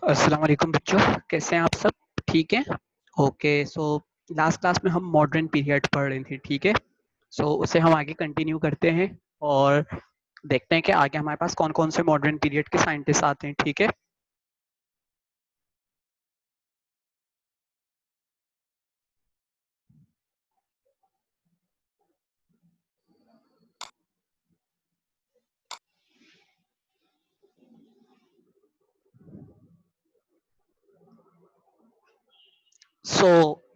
अस्सलाम वालेकुम बच्चों, कैसे हैं आप सब? ठीक है। ओके, सो लास्ट क्लास में हम मॉडर्न पीरियड पढ़ रहे थे, ठीक है। सो उसे हम आगे कंटिन्यू करते हैं और देखते हैं कि आगे हमारे पास कौन कौन से मॉडर्न पीरियड के साइंटिस्ट आते हैं, ठीक है। सो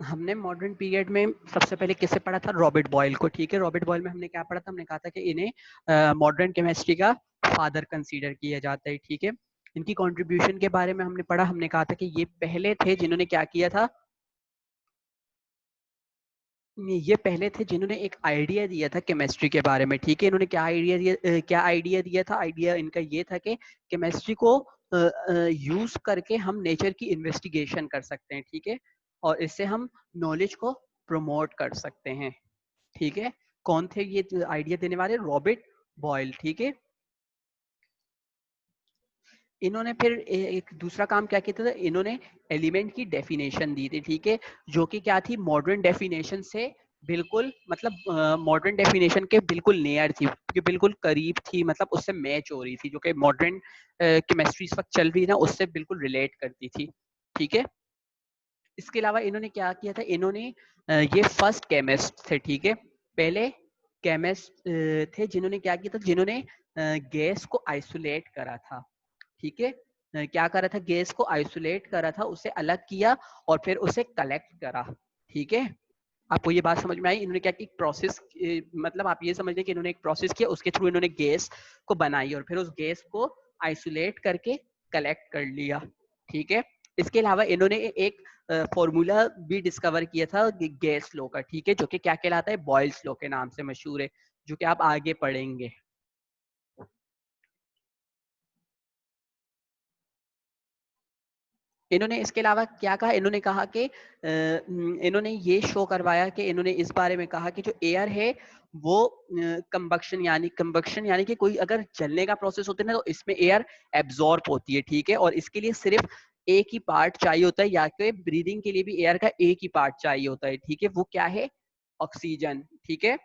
हमने मॉडर्न पीरियड में सबसे पहले किसे पढ़ा था? रॉबर्ट बॉयल को, ठीक है। रॉबर्ट बॉयल में हमने क्या पढ़ा था? हमने कहा था कि इन्हें मॉडर्न केमिस्ट्री का फादर कंसीडर किया जाता है, ठीक है। इनकी कंट्रीब्यूशन के बारे में हमने पढ़ा। हमने कहा था कि ये पहले थे जिन्होंने क्या किया था, ये पहले थे जिन्होंने एक आइडिया दिया था केमिस्ट्री के बारे में, ठीक है। इन्होंने क्या आइडिया दिया था? आइडिया इनका ये था कि केमिस्ट्री को यूज करके हम नेचर की इन्वेस्टिगेशन कर सकते हैं, ठीक है, और इससे हम नॉलेज को प्रमोट कर सकते हैं, ठीक है। कौन थे ये आइडिया देने वाले? रॉबर्ट बॉयल, ठीक है। इन्होंने फिर एक दूसरा काम क्या किया था? इन्होंने एलिमेंट की डेफिनेशन दी थी, ठीक है, जो कि क्या थी? मॉडर्न डेफिनेशन से बिल्कुल, मतलब मॉडर्न डेफिनेशन के बिल्कुल नियर थी, कि बिल्कुल करीब थी, मतलब उससे मैच हो रही थी, जो कि मॉडर्न केमिस्ट्री इस वक्त चल रही है ना, उससे बिल्कुल रिलेट करती थी, ठीक है। इसके अलावा इन्होंने क्या किया था? इन्होंने ये फर्स्ट केमिस्ट थे, ठीक है। पहले केमिस्ट थे जिन्होंने क्या किया था? जिन्होंने गैस को आइसोलेट करा था, ठीक है। क्या करा था? गैस को आइसोलेट करा था, उसे अलग किया और फिर उसे कलेक्ट करा, ठीक है। आपको ये बात समझ में आई? इन्होंने क्या की प्रोसेस, मतलब आप ये समझ लें कि इन्होंने एक प्रोसेस किया, उसके थ्रू इन्होंने गैस को बनाई और फिर उस गैस को आइसोलेट करके कलेक्ट कर लिया, ठीक है। इसके अलावा इन्होंने एक फॉर्मूला भी डिस्कवर किया था गैस लॉ का, ठीक है, जो कि क्या कहलाता है? बॉयल्स लॉ के नाम से मशहूर है, जो कि आप आगे पढ़ेंगे। इन्होंने इसके अलावा क्या कहा? इन्होंने कहा कि इन्होंने ये शो करवाया कि इन्होंने इस बारे में कहा कि जो एयर है वो कंबक्शन यानी कि कोई अगर जलने का प्रोसेस होता है ना, तो इसमें एयर एब्जॉर्ब होती है, ठीक है, और इसके लिए सिर्फ एक ही पार्ट चाहिए होता है, या कि ब्रीदिंग के लिए भी एयर का एक ही पार्ट चाहिए होता है, ठीक है। वो क्या है? ऑक्सीजन, ठीक है।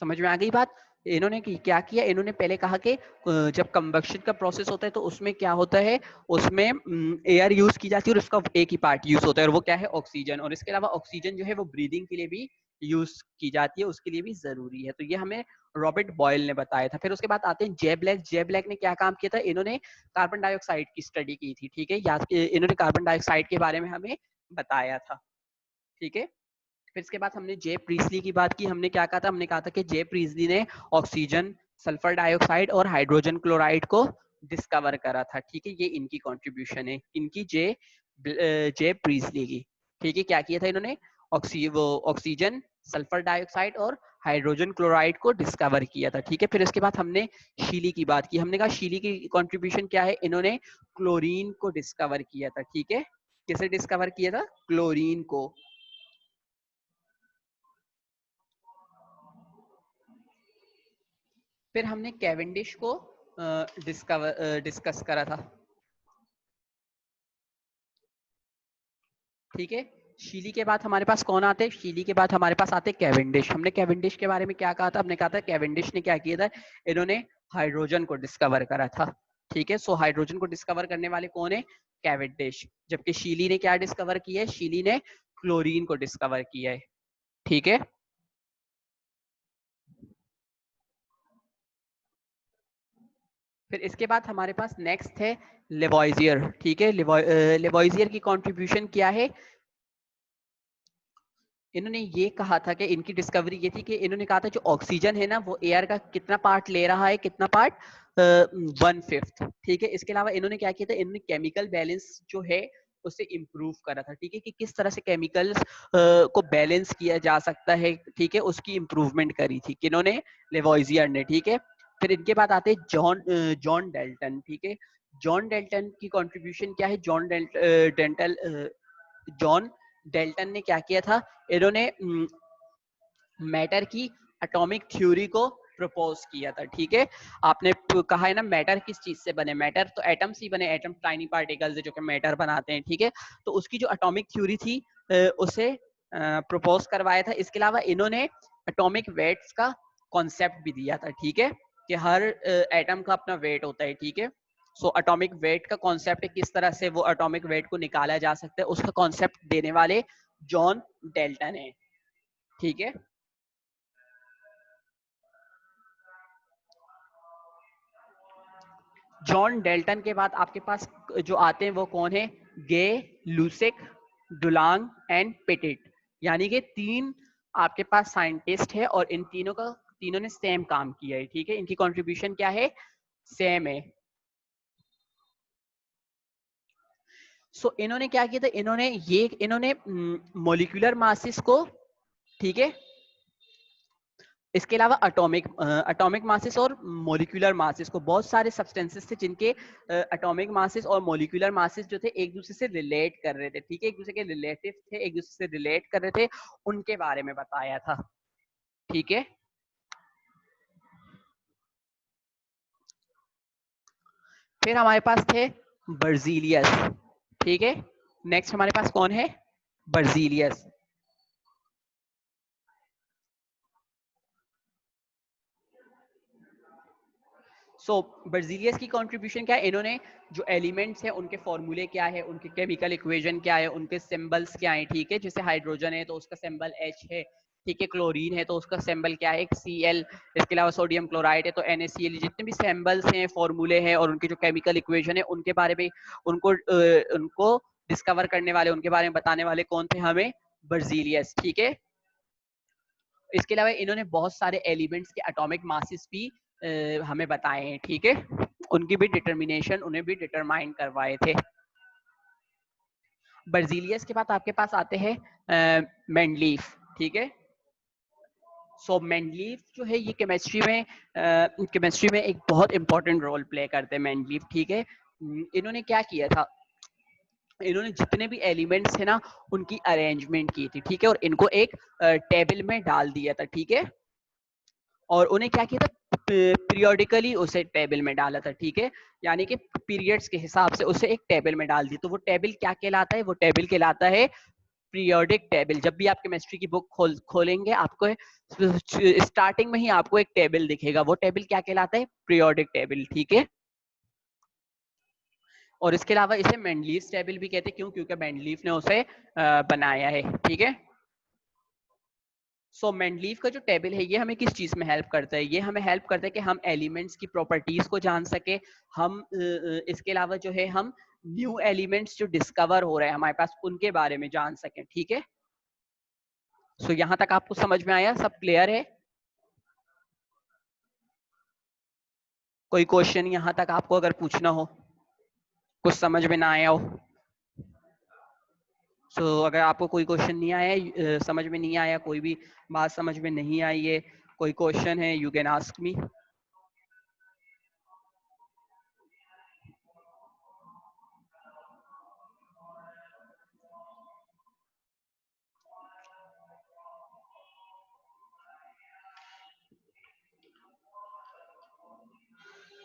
समझ में आ गई बात? इन्होंने क्या किया? इन्होंने पहले कहा कि जब कंबक्शन का प्रोसेस होता है तो उसमें क्या होता है? उसमें एयर यूज की जाती है और उसका एक ही पार्ट यूज होता है, और वो क्या है? ऑक्सीजन। और इसके अलावा ऑक्सीजन जो है वो ब्रीदिंग के लिए भी यूज की जाती है, उसके लिए भी जरूरी है। तो ये हमें रॉबर्ट बॉयल ने बताया था। फिर उसके बाद आते हैं जे ब्लैक। जे ब्लैक ने क्या काम किया था? इन्होंने कार्बन डाइऑक्साइड की स्टडी की थी, ठीक है। इन्होंने कार्बन डाइऑक्साइड के बारे में हमें बताया था, ठीक है। फिर इसके बाद हमने जे प्रीस्ली की बात की। हमने क्या कहा था? हमने कहा था कि जे प्रीस्ली ने ऑक्सीजन, सल्फर डाइऑक्साइड और हाइड्रोजन क्लोराइड को डिस्कवर करा था, ठीक है। ये इनकी कंट्रीब्यूशन है, इनकी जे प्रीस्ली की, ठीक है। क्या किया था इन्होंने? ऑक्सीजन, सल्फर डाइऑक्साइड और हाइड्रोजन क्लोराइड को डिस्कवर किया था, ठीक है। फिर इसके बाद हमने शीली की बात की। हमने कहा शीली की कंट्रीब्यूशन क्या है? इन्होंने क्लोरीन को डिस्कवर किया था, ठीक है। किसे डिस्कवर किया था? क्लोरीन को। फिर हमने कैवेंडिश को डिस्कस करा था, ठीक है। शीली के बाद हमारे पास कौन आते हैं? शीली के बाद हमारे पास आते हैं कैवेंडिश। हमने कैवेंडिश के बारे में क्या कहा था? हमने कहा था कैवेंडिश ने क्या किया था? इन्होंने हाइड्रोजन को डिस्कवर करा था, ठीक है। सो हाइड्रोजन को डिस्कवर करने वाले कौन है? कैवेंडिश। जबकि शीली ने क्या डिस्कवर किया है? शीली ने क्लोरीन को डिस्कवर किया है, ठीक है। फिर इसके बाद हमारे पास नेक्स्ट है लेवॉइजियर, ठीक है। लेवॉइजियर की कंट्रीब्यूशन क्या है? इन्होंने ये कहा था कि इनकी डिस्कवरी ये थी कि इन्होंने कहा था जो ऑक्सीजन है ना, वो एयर का कितना पार्ट ले रहा है? कितना पार्ट? 1/5, ठीक है। इसके अलावा इन्होंने क्या किया था? इन्होंने केमिकल बैलेंस जो है उसे इम्प्रूव करा था, ठीक है, कि किस तरह से केमिकल्स को बैलेंस किया जा सकता है, ठीक है। उसकी इम्प्रूवमेंट करी थी किन्होंने? लेवॉइजियर ने, ठीक है। फिर इनके बाद आते हैं जॉन डेल्टन, ठीक है। जॉन डेल्टन की कंट्रीब्यूशन क्या है? जॉन डेल्टन ने क्या किया था? इन्होंने मैटर की एटॉमिक थ्योरी को प्रपोज किया था। ठीक है, आपने कहा है ना मैटर किस चीज से बने, मैटर तो एटम्स ही बने, एटम टाइनी पार्टिकल्स जो कि मैटर बनाते हैं। ठीक है, तो उसकी जो एटॉमिक थ्योरी थी उसे प्रपोज करवाया था। इसके अलावा इन्होंने एटॉमिक वेट्स का कॉन्सेप्ट भी दिया था। ठीक है, कि हर एटम का अपना वेट होता है। ठीक है, सो एटॉमिक वेट का कॉन्सेप्ट किस तरह से वो एटॉमिक वेट को निकाला जा सकता है, उसका कॉन्सेप्ट देने वाले जॉन डेल्टन है। ठीक है, जॉन डेल्टन के बाद आपके पास जो आते हैं वो कौन है, गे, लूसिक, डुलांग एंड पेटिट, यानी कि तीन आपके पास साइंटिस्ट है और इन तीनों ने सेम काम किया है। ठीक है, इनकी कंट्रीब्यूशन क्या है, सेम है। सो इन्होंने क्या किया था, इन्होंने मोलिकुलर मासेस को, ठीक है, इसके अलावा एटॉमिक मासेस और मोलिकुलर मासेस को, बहुत सारे सब्सटेंसेस थे जिनके एटॉमिक मासेस और मोलिकुलर मासेस जो थे एक दूसरे से रिलेट कर रहे थे। ठीक है, एक दूसरे के रिलेटिव थे, एक दूसरे से रिलेट कर रहे थे, उनके बारे में बताया था। ठीक है, फिर हमारे पास थे बर्जीलियस। ठीक है, नेक्स्ट हमारे पास कौन है, बर्जीलियस। सो बर्जीलियस की कंट्रीब्यूशन क्या है, इन्होंने जो एलिमेंट्स हैं उनके फॉर्मूले क्या है, उनके केमिकल इक्वेशन क्या है, उनके सिंबल्स क्या है। ठीक है, जैसे हाइड्रोजन है तो उसका सिंबल H है। ठीक है, क्लोरीन है तो उसका सिंबल क्या है, Cl। इसके अलावा सोडियम क्लोराइड है तो NaCl। जितने भी सिंबल्स हैं, फॉर्मूले हैं और उनके जो केमिकल इक्वेशन है उनके बारे में उनको डिस्कवर करने वाले, उनके बारे में बताने वाले कौन थे, हमें बर्जीलियस। ठीक है, इसके अलावा इन्होंने बहुत सारे एलिमेंट्स के एटॉमिक मासेस भी हमें बताए हैं। ठीक है, उनकी भी डिटर्मिनेशन उन्हें भी डिटरमाइन करवाए थे। बर्जीलियस के बाद आपके पास आते हैं मेंडलीफ। ठीक है, सो मेंडलीफ जो है ये केमिस्ट्री में एक बहुत इंपॉर्टेंट रोल प्ले करते हैं मेंडलीफ। ठीक है, इन्होंने क्या किया था, इन्होंने जितने भी एलिमेंट्स थे ना उनकी अरेंजमेंट की थी। ठीक है, और इनको एक टेबल में डाल दिया था। ठीक है, और उन्हें क्या किया था, पीरियोडिकली उसे टेबल में डाला था। ठीक है, यानी कि पीरियड्स के हिसाब से उसे एक टेबल में डाल दी। तो वो टेबल क्या कहलाता है, वो टेबल कहलाता है पीरियोडिक टेबल। जब भी आप केमिस्ट्री की बुक खोलेंगे आपको स्टार्टिंग में ही आपको एक टेबल दिखेगा, वो टेबल क्या कहलाता है, पीरियोडिक टेबल। ठीक है, और इसके अलावा इसे मेंडलीव टेबल भी कहते हैं। क्यों, क्योंकि मेंडलीव ने उसे बनाया है। ठीक है, सो मेंडलीव का जो टेबल है ये हमें किस चीज में हेल्प करता है, ये हमें हेल्प करता है कि हम एलिमेंट्स की प्रॉपर्टीज को जान सके। हम इसके अलावा जो है हम न्यू एलिमेंट्स जो डिस्कवर हो रहे हैं हमारे पास उनके बारे में जान सकें। ठीक है, सो यहाँ तक आपको समझ में आया, सब क्लियर है, कोई क्वेश्चन यहाँ तक आपको अगर पूछना हो, कुछ समझ में ना आया हो। सो अगर आपको कोई क्वेश्चन नहीं आया, समझ में नहीं आया, कोई भी बात समझ में नहीं आई है, कोई क्वेश्चन है, you can ask me.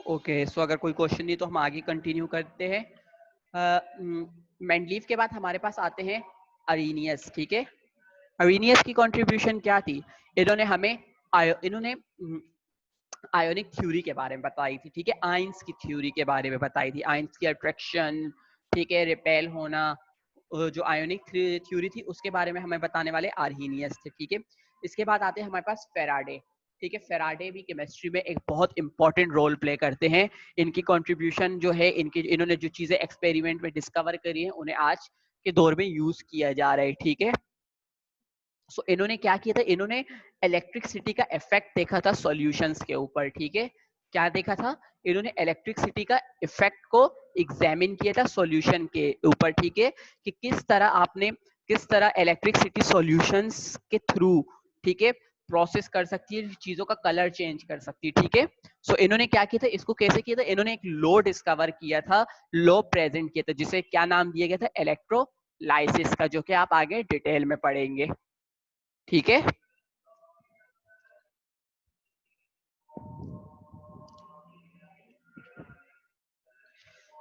Okay, so अगर कोई क्वेश्चन नहीं तो हम आगे कंटिन्यू करते हैं। मेंडलीव के बाद हमारे पास आते हैं अरीनियस। ठीक है, अरीनियस की कंट्रीब्यूशन क्या थी, इन्होंने हमें इन्होंने आयोनिक थ्योरी के बारे में बताई थी। ठीक है, आइंस की थ्योरी के बारे में बताई थी, आइंस की अट्रैक्शन, ठीक है, रिपेल होना, जो आयोनिक थ्योरी थी उसके बारे में हमें बताने वाले आर्हीनियस थे। ठीक है, इसके बाद आते हैं हमारे पास फेराडे। ठीक है, फेराडे भी केमिस्ट्री में एक बहुत इंपॉर्टेंट रोल प्ले करते हैं। इनकी कंट्रीब्यूशन जो है, इन्होंने जो चीजें एक्सपेरिमेंट में डिस्कवर करी हैं उन्हें आज के दौर में यूज किया जा रहा है। ठीक है, सो इन्होंने क्या किया था, इन्होंने इलेक्ट्रिसिटी का इफेक्ट देखा था सॉल्यूशंस के ऊपर। ठीक है, क्या देखा था, इन्होंने इलेक्ट्रिसिटी का इफेक्ट को एग्जामिन किया था सॉल्यूशन के ऊपर। ठीक है, कि किस तरह इलेक्ट्रिसिटी सॉल्यूशंस के थ्रू, ठीक है, प्रोसेस कर सकती है, चीजों का कलर चेंज कर सकती है। ठीक है, सो इन्होंने क्या किया था, इसको कैसे किया था, इन्होंने एक लॉ डिस्कवर किया था, लॉ प्रेजेंट किया था, जिसे क्या नाम दिया गया था, इलेक्ट्रोलाइसिस का, जो कि आप आगे डिटेल में पढ़ेंगे। ठीक है,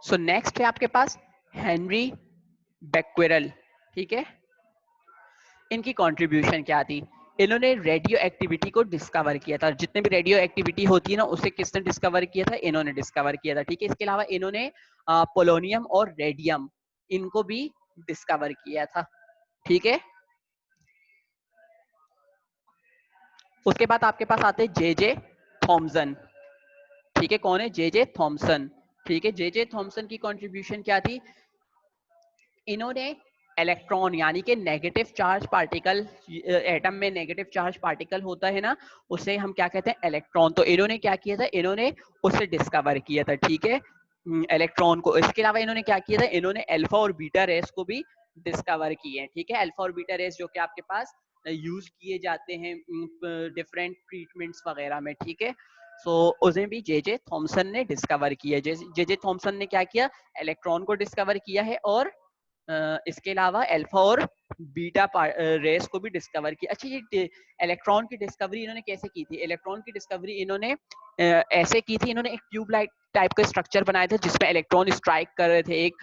सो नेक्स्ट है आपके पास हेनरी बेक्वेरल, ठीक है। इनकी कंट्रीब्यूशन क्या थी? इन्होंने रेडियो एक्टिविटी को डिस्कवर किया था। जितने भी रेडियो एक्टिविटी होती है ना, उसे किसने डिस्कवर किया था? इन्होंने डिस्कवर किया था, ठीक है। इसके अलावा इन्होंने पोलोनियम और रेडियम इनको भी डिस्कवर किया था, ठीक है। उसके बाद आपके पास आते हैं जे जे थॉमसन, ठीक है। कौन है? जे जे थॉमसन, ठीक है। जे जे थॉमसन की कंट्रीब्यूशन क्या थी? इन्होंने इलेक्ट्रॉन यानी कि नेगेटिव चार्ज पार्टिकल, एटम में नेगेटिव चार्ज पार्टिकल होता है ना, उसे हम क्या कहते हैं? इलेक्ट्रॉन। तो इन्होंने क्या किया था? इन्होंने उसे डिस्कवर किया था, ठीक है, इलेक्ट्रॉन को। इसके अलावा इन्होंने क्या किया था? इन्होंने अल्फा और बीटा रेस को भी डिस्कवर किए हैं, ठीक है। अल्फा और बीटा रेस जो कि आपके पास यूज किए जाते हैं डिफरेंट ट्रीटमेंट्स वगैरह में, ठीक है। सो उसे भी जे जे थॉमसन ने डिस्कवर किया। जे जे थॉमसन ने क्या किया? इलेक्ट्रॉन को डिस्कवर किया है और इसके अलावा अल्फा और बीटा रेस को भी डिस्कवर किया। अच्छा, ये इलेक्ट्रॉन की डिस्कवरी इन्होंने कैसे की थी? इलेक्ट्रॉन की डिस्कवरी इन्होंने ऐसे की थी। इन्होंने एक ट्यूबलाइट टाइप का स्ट्रक्चर बनाया था जिसमें इलेक्ट्रॉन स्ट्राइक कर रहे थे, एक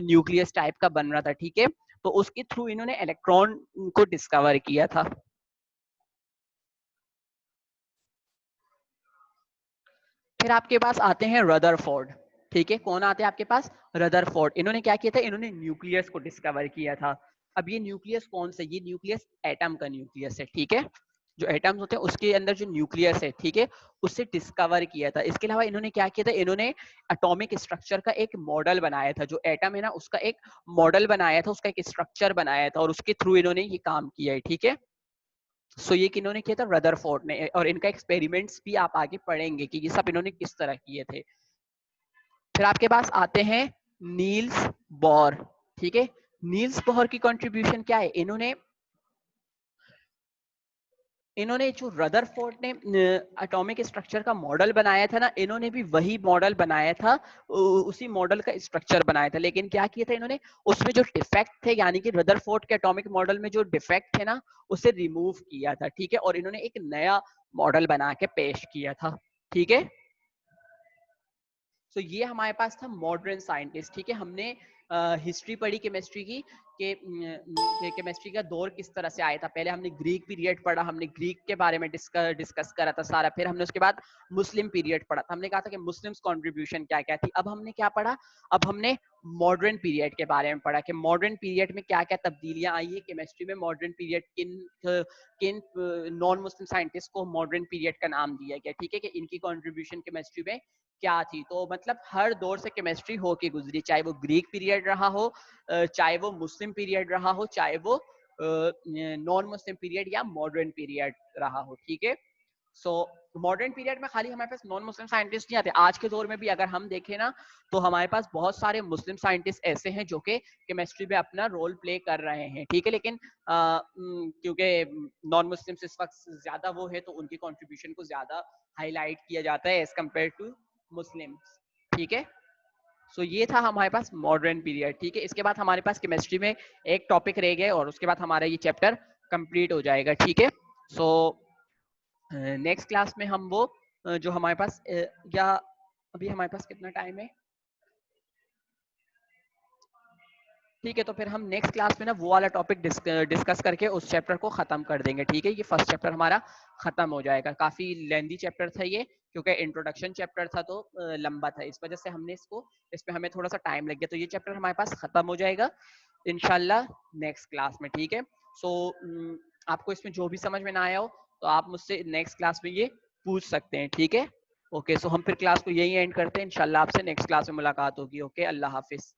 न्यूक्लियस टाइप का बन रहा था, ठीक है। तो उसके थ्रू इन्होंने इलेक्ट्रॉन को डिस्कवर किया था। फिर आपके पास आते हैं रदरफोर्ड, ठीक है। कौन आते हैं आपके पास? रदरफोर्ड। इन्होंने क्या किया था? इन्होंने न्यूक्लियस को डिस्कवर किया था। अब ये न्यूक्लियस कौन सा? ये न्यूक्लियस एटम का न्यूक्लियस है, ठीक है। जो एटम्स होते हैं उसके अंदर जो न्यूक्लियस है, ठीक है, उससे डिस्कवर किया था। इसके अलावा इन्होंने क्या किया था? इन्होंने एटॉमिक स्ट्रक्चर का एक मॉडल बनाया था। जो एटम है ना, उसका एक मॉडल बनाया था, उसका एक स्ट्रक्चर बनाया था, और उसके थ्रू इन्होंने ये काम किया है, ठीक है। सो ये किन्होंने किया था? रदरफोर्ड ने। और इनका एक्सपेरिमेंट्स भी आप आगे पढ़ेंगे कि ये सब इन्होंने किस तरह किए थे। फिर आपके पास आते हैं नील्स बोर, ठीक है। नील्स बोर की कंट्रीब्यूशन क्या है? इन्होंने इन्होंने जो रदरफोर्ड ने एटॉमिक स्ट्रक्चर का मॉडल बनाया था ना, इन्होंने भी वही मॉडल बनाया था, उसी मॉडल का स्ट्रक्चर बनाया था। लेकिन क्या किया था इन्होंने? उसमें जो डिफेक्ट थे, यानी कि रदरफोर्ड के एटॉमिक मॉडल में जो डिफेक्ट थे ना, उसे रिमूव किया था, ठीक है। और इन्होंने एक नया मॉडल बना के पेश किया था, ठीक है। तो ये हमारे पास था मॉडर्न साइंटिस्ट, ठीक है। हमने हिस्ट्री पढ़ी केमिस्ट्री की, कि केमिस्ट्री का दौर किस तरह से आया था। पहले हमने ग्रीक पीरियड पढ़ा, हमने ग्रीक के बारे में डिस्कस करा था सारा। फिर हमने उसके बाद मुस्लिम पीरियड पढ़ा था, हमने कहा था कि मुस्लिम्स कंट्रीब्यूशन क्या क्या थी। अब हमने क्या पढ़ा? अब हमने मॉडर्न पीरियड के बारे में पढ़ा कि मॉडर्न पीरियड में क्या क्या तब्दीलियां आई है केमिस्ट्री में। मॉडर्न पीरियड किन नॉन मुस्लिम साइंटिस्ट को मॉडर्न पीरियड का नाम दिया गया, ठीक है, कि इनकी कंट्रीब्यूशन केमिस्ट्री में क्या थी। तो मतलब हर दौर से केमिस्ट्री हो के गुजरी, चाहे वो ग्रीक पीरियड रहा हो, चाहे वो मुस्लिम पीरियड रहा हो, चाहे वो नॉन मुस्लिम पीरियड या मॉडर्न पीरियड रहा हो, ठीक है। सो मॉडर्न पीरियड में खाली हमारे पास नॉन मुस्लिम साइंटिस्ट नहीं आते। आज के दौर में भी अगर हम देखें ना, तो हमारे पास बहुत सारे मुस्लिम साइंटिस्ट ऐसे हैं जो कि केमिस्ट्री में अपना रोल प्ले कर रहे हैं, ठीक है। लेकिन क्योंकि नॉन मुस्लिम इस वक्त ज्यादा वो है, तो उनकी कंट्रीब्यूशन को ज्यादा हाईलाइट किया जाता है एज कम्पेयर टू मुस्लिम, ठीक है। सो ये था हमारे पास मॉडर्न पीरियड, ठीक है। इसके बाद हमारे पास केमिस्ट्री में एक टॉपिक रह गया और उसके बाद हमारा ये चैप्टर कंप्लीट हो जाएगा, ठीक है। सो नेक्स्ट क्लास में हम वो जो हमारे पास या अभी हमारे पास कितना टाइम है? ठीक है, तो फिर हम नेक्स्ट क्लास में ना वो वाला टॉपिक डिस्कस करके उस चैप्टर को खत्म कर देंगे, ठीक है। ये फर्स्ट चैप्टर हमारा खत्म हो जाएगा। काफी लेंदी चैप्टर था ये, क्योंकि इंट्रोडक्शन चैप्टर था, तो लंबा था, इस वजह से हमने इसको, इसमें हमें थोड़ा सा टाइम लग गया। तो ये चैप्टर हमारे पास खत्म हो जाएगा इंशाल्लाह नेक्स्ट क्लास में, ठीक है। सो आपको इसमें जो भी समझ में ना आया हो, तो आप मुझसे नेक्स्ट क्लास में ये पूछ सकते हैं, ठीक है। ओके, सो हम फिर क्लास को यही एंड करते हैं। इंशाल्लाह आपसे नेक्स्ट क्लास में मुलाकात होगी। ओके, अल्लाह हाफिज।